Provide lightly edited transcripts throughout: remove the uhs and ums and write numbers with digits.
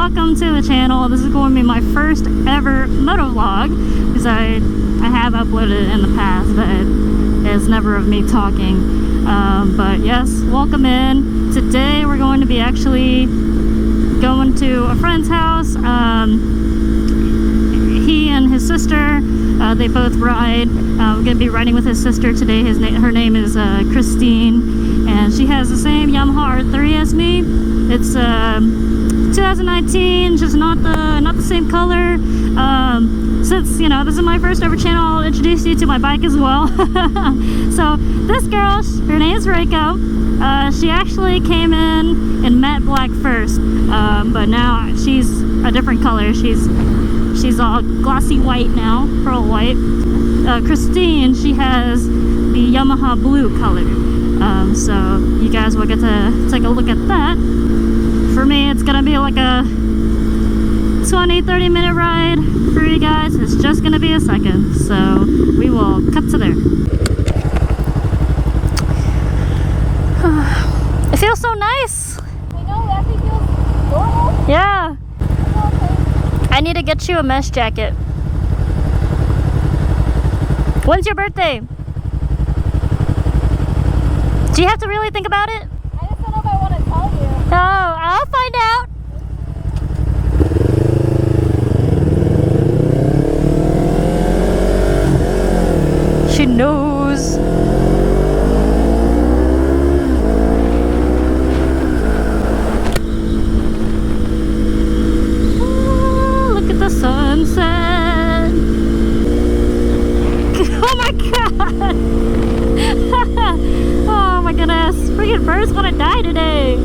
welcome to the channel. This is going to be my first ever moto vlog because I have uploaded it in the past, but it's never of me talking. But yes, welcome in. Today we're going to be actually going to a friend's house. He and his sister, they both ride. We're going to be riding with his sister today. Her name is Christine, and she has the same Yamaha R3 as me. It's 2019, just not the same color. Since this is my first ever channel, I'll introduce you to my bike as well. So this girl, her name is Reiko. She actually came in matte black first, but now she's a different color. She's all glossy white now, pearl white. Christine, she has the Yamaha blue color. So you guys will get to take a look at that. For me, it's gonna be like a 20-30 minute ride. For you guys, it's just gonna be a second. So we will cut to there. It feels so nice. I know, it actually feels normal. Yeah. Okay. I need to get you a mesh jacket. When's your birthday? Do you have to really think about it? I just don't know if I want to tell you. Oh, I'll find out. She knows. Oh, look at the sunset. Oh my god. Oh my goodness. Freaking birds want to die today.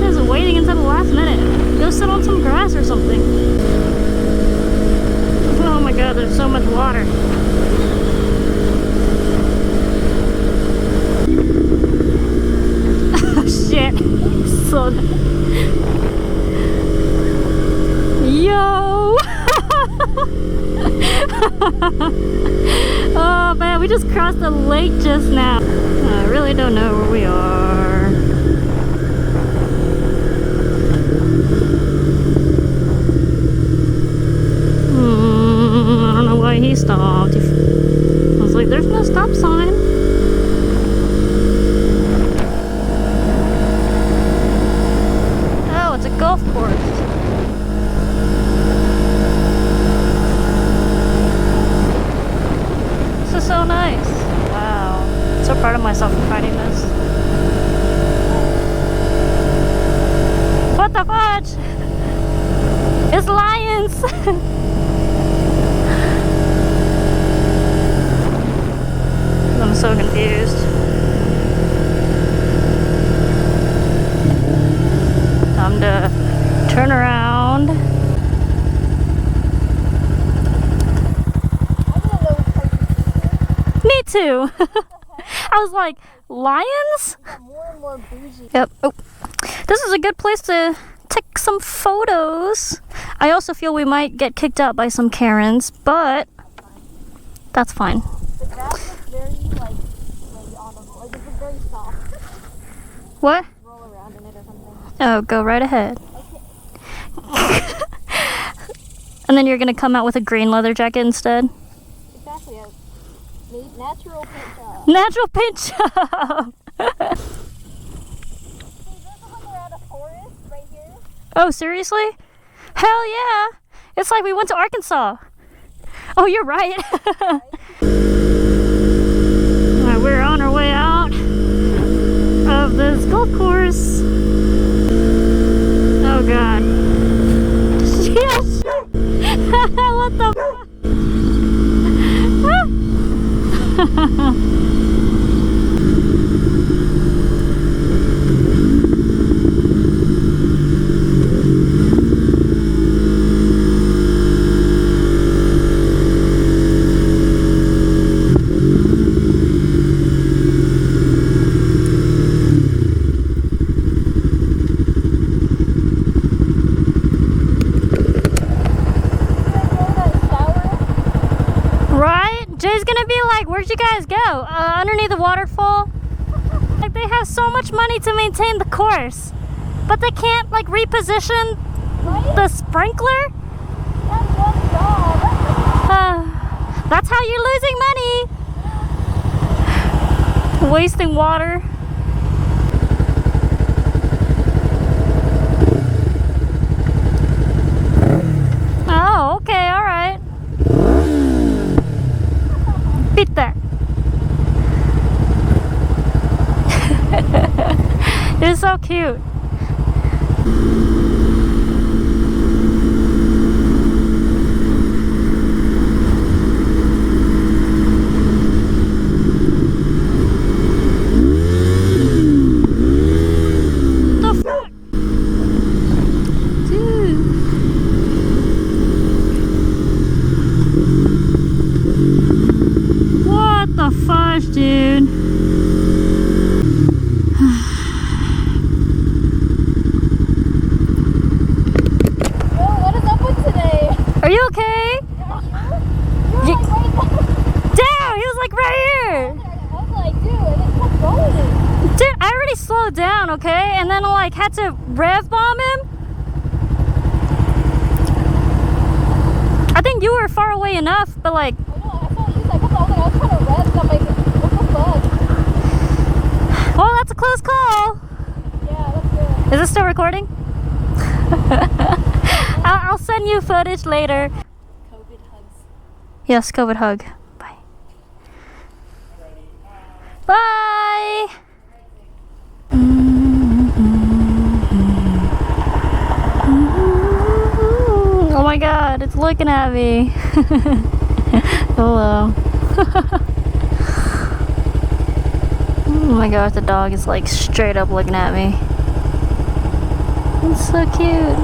Just waiting until the last minute. Go sit on some grass or something. Oh my god, there's so much water. Oh shit. So yo. Oh man, we just crossed the lake just now. I really don't know where we are. I don't know why he stopped. I was like, there's no stop sign. Oh, it's a golf course. This is so nice. Wow. I'm so proud of myself for finding this. What the fudge? It's lions! I'm so confused. Time to turn around. Me too. I was like, lions? More and more bougie. Yep. Oh, this is a good place to take some photos. I also feel we might get kicked out by some Karens, but that's fine. The grass looks very audible. Like it's very soft. What? Roll around in it or something. Oh, go right ahead. Okay. And then you're gonna come out with a green leather jacket instead? Exactly. A natural paint job. Natural paint job! Hey, there's like around a forest right here. Oh, seriously? Hell yeah! It's like we went to Arkansas. Oh, you're right. Alright, we're on our way out of this golf course. Oh god. Yes! What the Jay's gonna be like, where'd you guys go? Underneath the waterfall? Like, they have so much money to maintain the course, but they can't like reposition Right? The sprinkler? That's one job. That's how you're losing money. Wasting water. Oh, okay, alright. Beat that. You're so cute. The fuck? Dude. What the fudge, dude? Yo, what is up with today? Are you okay? You're like right there. Damn, he was like right here. I was like, dude, and it kept going. Dude, I already slowed down, okay? And then I like had to rev bomb him. I think you were far away enough, but like, I know, I saw you like, I was trying to rev, so I'm like, what the fuck? well, that's a close call. Yeah, that's good. Is it still recording? I'll send you footage later. COVID hugs. Yes, COVID hug. Bye. Bye. Oh my god, it's looking at me. Hello. Oh my gosh, the dog is like straight up looking at me. It's so cute.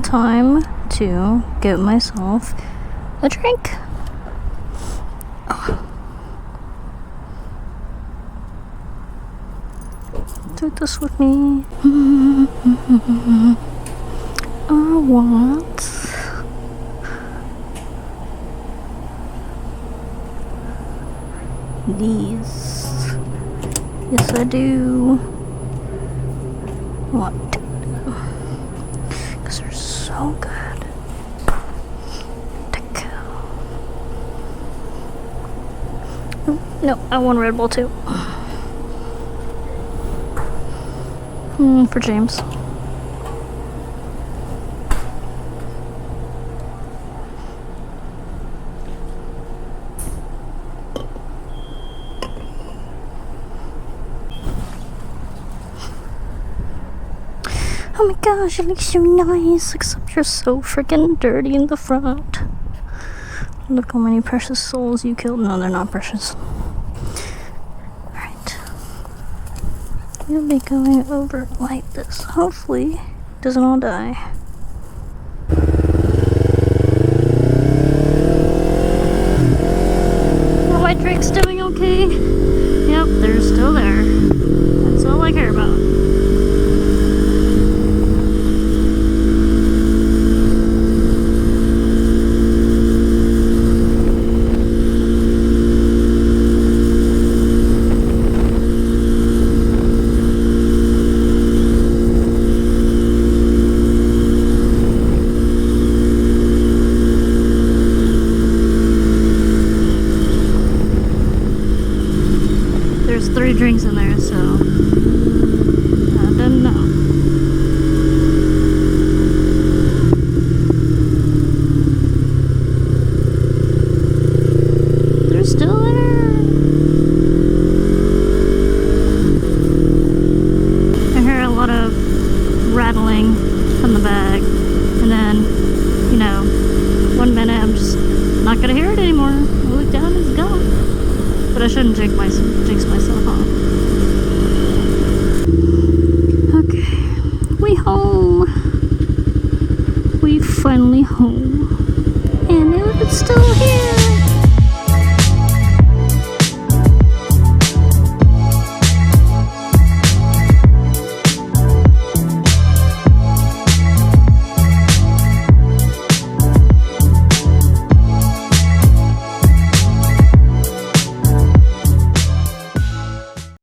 Time to get myself a drink. Do this with me. I want these. Yes, I do. Want because they're so good to kill. No, I want Red Bull too. For James. Oh my gosh, it looks so nice, except you're so freaking dirty in the front. Look how many precious souls you killed. No, they're not precious. Alright. You'll be going over like this. Hopefully, it doesn't all die.